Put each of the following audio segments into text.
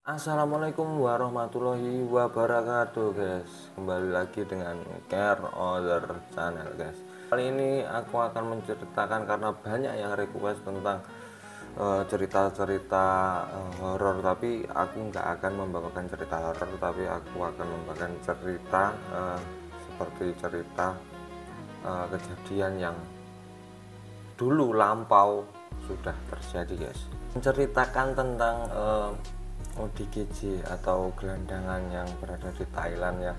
Assalamualaikum warahmatullahi wabarakatuh guys. Kembali lagi dengan Care Other Channel guys. Kali ini aku akan menceritakan karena banyak yang request tentang cerita-cerita horor, tapi aku nggak akan membawakan cerita horor, tapi aku akan membawakan cerita seperti cerita kejadian yang dulu lampau sudah terjadi guys. Menceritakan tentang ODGJ atau gelandangan yang berada di Thailand yang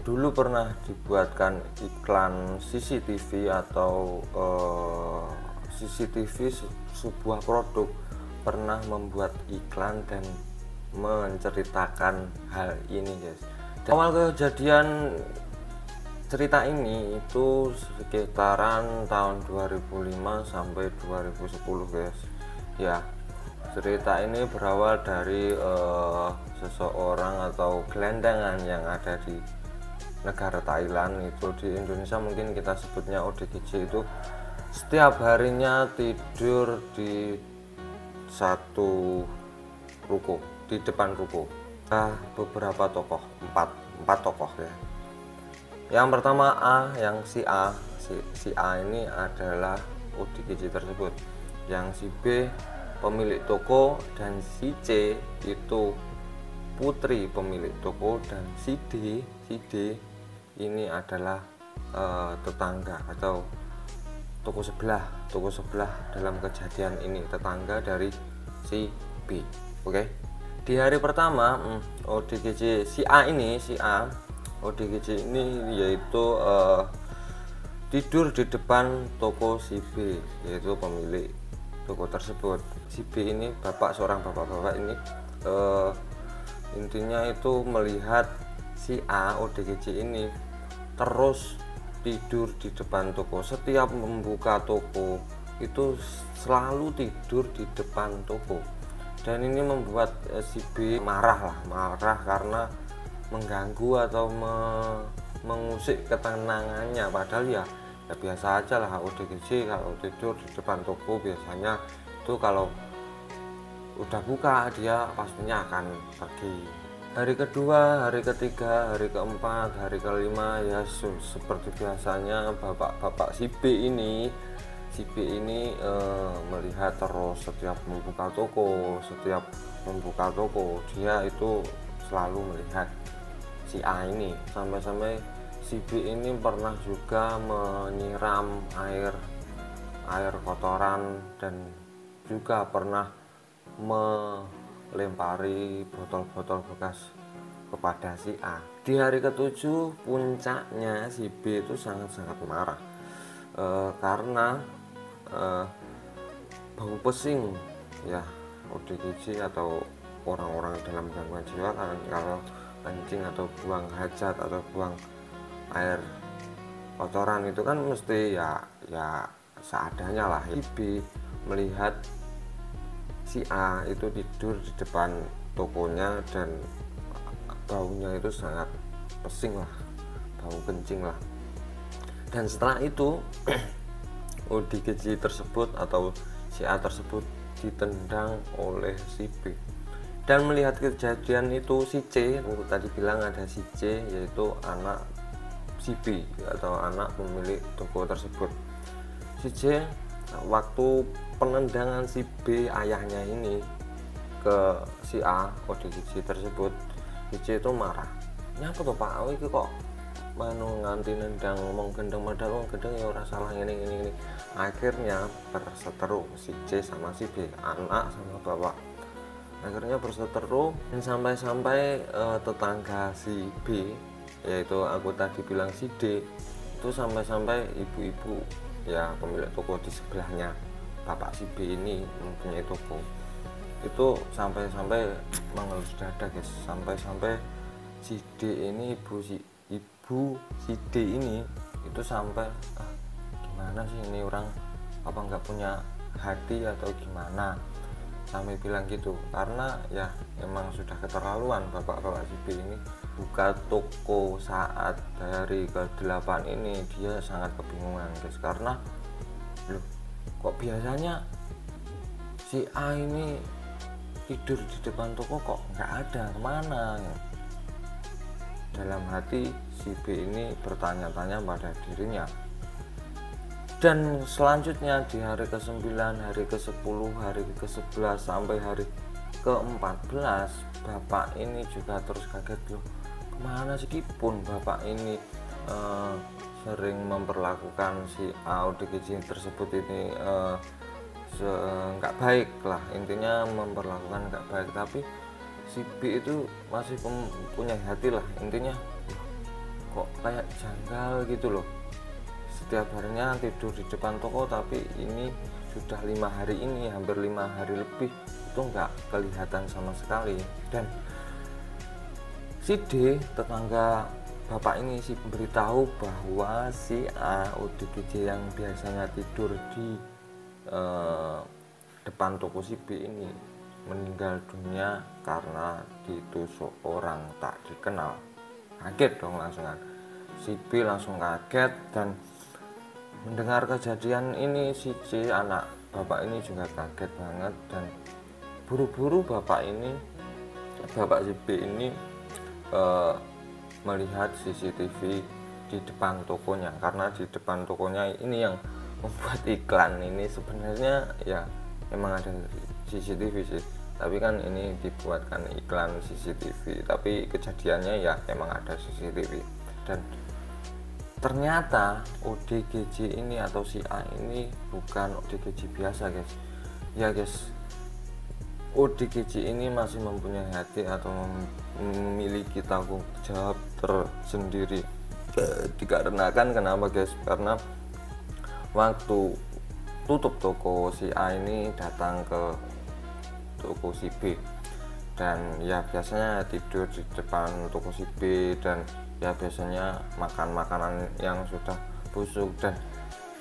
dulu pernah dibuatkan iklan CCTV atau CCTV sebuah produk pernah membuat iklan dan menceritakan hal ini guys. Dan awal kejadian cerita ini itu sekitaran tahun 2005 sampai 2010 guys ya. Cerita ini berawal dari seseorang atau gelandangan yang ada di negara Thailand. Itu di Indonesia mungkin kita sebutnya ODGJ. Itu setiap harinya tidur di satu ruko, di depan ruko. Beberapa tokoh, empat tokoh ya. Yang pertama si A ini adalah ODGJ tersebut. Yang si B pemilik toko, dan si C itu putri pemilik toko, dan si D ini adalah tetangga atau toko sebelah dalam kejadian ini, tetangga dari si B. Oke. Di hari pertama ODGJ si A ODGJ ini yaitu tidur di depan toko si B, yaitu pemilik toko tersebut. Si B ini seorang bapak ini intinya itu melihat si A ODGJ ini terus tidur di depan toko. Setiap membuka toko itu selalu tidur di depan toko, dan ini membuat si B marah karena mengganggu atau mengusik ketenangannya. Padahal ya biasa aja lah ODGJ kalau tidur di depan toko. Biasanya itu kalau udah buka dia pastinya akan pergi. Hari kedua, hari ketiga, hari keempat, hari kelima ya seperti biasanya bapak si B ini melihat terus setiap membuka toko dia itu selalu melihat si A ini. Sampai si B ini pernah juga menyiram air kotoran dan juga pernah melempari botol-botol bekas kepada si A. Di hari ketujuh puncaknya si B itu sangat-sangat marah karena bau pesing ya. ODGJ atau orang-orang dalam gangguan jiwa kalau kencing atau buang hajat atau buang air kotoran itu kan mesti ya seadanya lah. Si B melihat si A itu tidur di depan tokonya dan baunya itu sangat pesing lah, bau kencing lah. Dan setelah itu ODGJ tersebut atau si A tersebut ditendang oleh si B. Dan melihat kejadian itu si C, aku tadi bilang ada si C, yaitu anak si B atau anak pemilik toko tersebut. Si C waktu penendangan si B ayahnya ini ke si A ODGJ tersebut, si C itu marah. Nyapa tuh Pak, iki kok manu nganti nendang ngomong gendeng, padahal wong gendeng ya ora salah ini. Akhirnya berseteru si C sama si B, anak sama bapak. Akhirnya berseteru dan sampai tetangga si B, yaitu aku tadi bilang si D, itu sampai ibu-ibu ya pemilik toko di sebelahnya bapak si B ini mempunyai toko, itu sampai mengelus dada guys. Sampai si D ini ibu si D ini itu sampai gimana sih ini orang, apa nggak punya hati atau gimana, sampai bilang gitu. Karena ya emang sudah keterlaluan bapak si B ini buka toko saat dari ke-8 ini. Dia sangat kebingungan guys, karena loh kok biasanya si A ini tidur di depan toko kok nggak ada, kemana ya? Dalam hati si B ini bertanya-tanya pada dirinya. Dan selanjutnya di hari ke-9, hari ke-10, hari ke-11 sampai hari ke-14, bapak ini juga terus kaget, loh kemana sih pun bapak ini sering memperlakukan si A ODGJ tersebut ini nggak baik lah, intinya memperlakukan nggak baik. Tapi si B itu masih punya hati lah, intinya kok kayak janggal gitu loh. Setiap harinya tidur di depan toko, tapi ini sudah 5 hari ini, hampir 5 hari lebih itu nggak kelihatan sama sekali. Dan si D, tetangga bapak ini, si memberitahu bahwa si A ODGJ yang biasanya tidur di depan toko si B ini meninggal dunia karena ditusuk orang tak dikenal. Kaget dong langsung kan, si B langsung kaget. Dan mendengar kejadian ini, si C, anak bapak ini juga kaget banget. Dan buru-buru bapak si B ini melihat CCTV di depan tokonya, karena di depan tokonya ini yang membuat iklan ini sebenarnya ya emang ada CCTV sih, tapi kan ini dibuatkan iklan CCTV, tapi kejadiannya ya emang ada CCTV. Dan ternyata ODGJ ini atau si A ini bukan ODGJ biasa guys. Ya guys, ODGJ ini masih mempunyai hati atau memiliki tanggung jawab tersendiri. Dikarenakan kenapa guys? Karena waktu tutup toko, si A ini datang ke toko si B, dan ya biasanya tidur di depan toko si B, dan ya biasanya makan makanan yang sudah busuk. Dan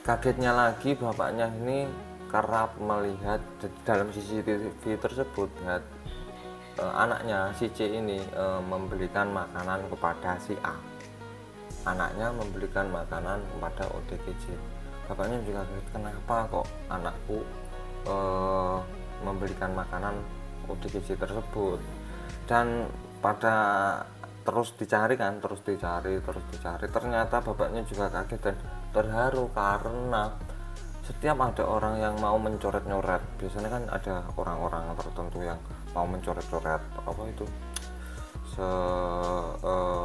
kagetnya lagi bapaknya ini kerap melihat dalam CCTV tersebut ya, anaknya si C ini membelikan makanan kepada si A. Anaknya membelikan makanan kepada ODGJ. Bapaknya juga kaget, kenapa kok anakku membelikan makanan ODGJ tersebut. Dan pada terus dicari, ternyata bapaknya juga kaget dan terharu karena setiap ada orang yang mau mencoret-nyoret, biasanya kan ada orang-orang tertentu yang mau mencoret-coret apa itu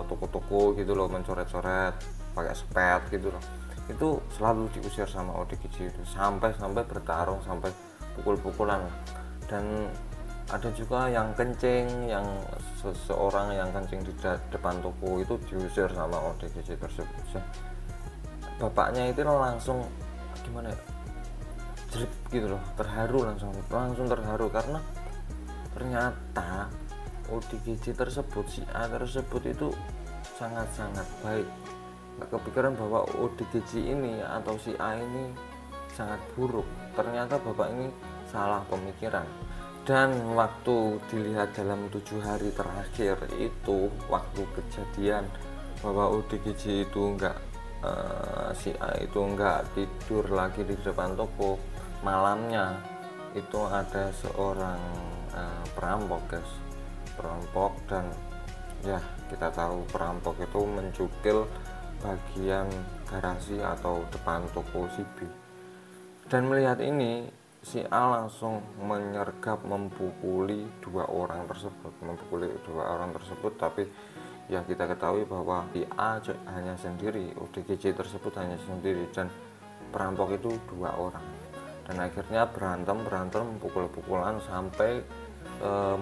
toko-toko gitu loh, mencoret-coret pakai spet gitu loh, itu selalu diusir sama ODGJ itu, sampai bertarung, sampai pukul-pukulan. Dan ada juga yang kencing, yang seseorang yang kencing di depan toko itu diusir sama ODGJ tersebut. Bapaknya itu langsung gimana ya, jelek gitu loh, terharu, langsung terharu karena ternyata ODGJ tersebut, si A tersebut itu sangat-sangat baik. Nggak kepikiran bahwa ODGJ ini atau si A ini sangat buruk. Ternyata bapak ini salah pemikiran. Dan waktu dilihat dalam 7 hari terakhir itu, waktu kejadian bahwa ODGJ itu si A itu enggak tidur lagi di depan toko, malamnya itu ada seorang perampok guys, dan ya kita tahu perampok itu mencukil bagian garasi atau depan toko si B. Dan melihat ini, si A langsung menyergap, memukuli dua orang tersebut. Tapi ya kita ketahui bahwa si A hanya sendiri, ODGJ tersebut hanya sendiri, dan perampok itu 2 orang. Dan akhirnya berantem, pukul-pukulan sampai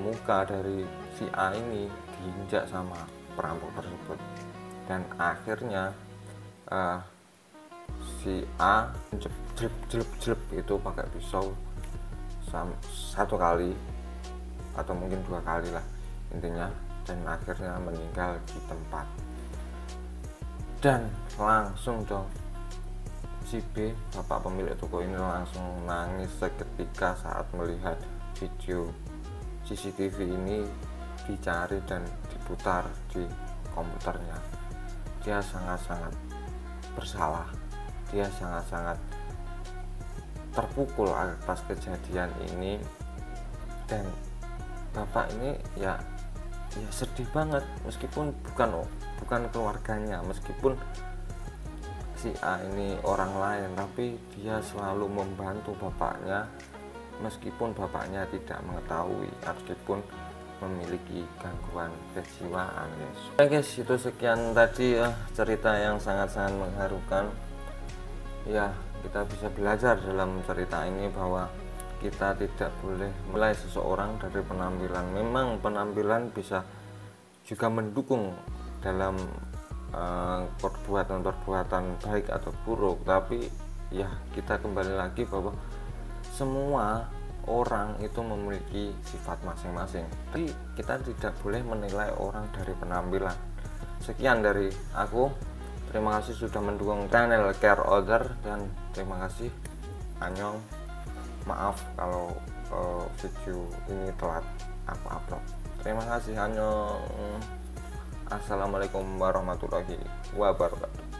muka dari si A ini diinjak sama perampok tersebut. Dan akhirnya si A jelep itu pakai pisau 1 kali atau mungkin 2 kali lah intinya, dan akhirnya meninggal di tempat. Dan langsung dong si B, bapak pemilik toko ini, langsung nangis seketika saat melihat video CCTV ini dicari dan diputar di komputernya. Dia sangat-sangat bersalah, dia sangat-sangat terpukul atas kejadian ini. Dan bapak ini ya sedih banget, meskipun bukan keluarganya, meskipun si A ini orang lain, tapi dia selalu membantu bapaknya meskipun bapaknya tidak mengetahui, meskipun memiliki gangguan kejiwaan, guys. Oke guys, itu sekian tadi ya cerita yang sangat-sangat mengharukan. Ya, kita bisa belajar dalam cerita ini bahwa kita tidak boleh menilai seseorang dari penampilan. Memang penampilan bisa juga mendukung dalam perbuatan-perbuatan baik atau buruk, tapi ya kita kembali lagi bahwa semua orang itu memiliki sifat masing-masing, tapi kita tidak boleh menilai orang dari penampilan. Sekian dari aku, terima kasih sudah mendukung channel Care Other, dan terima kasih. Annyeong, maaf kalau video ini telat aku upload. Terima kasih. Annyeong. Assalamualaikum warahmatullahi wabarakatuh.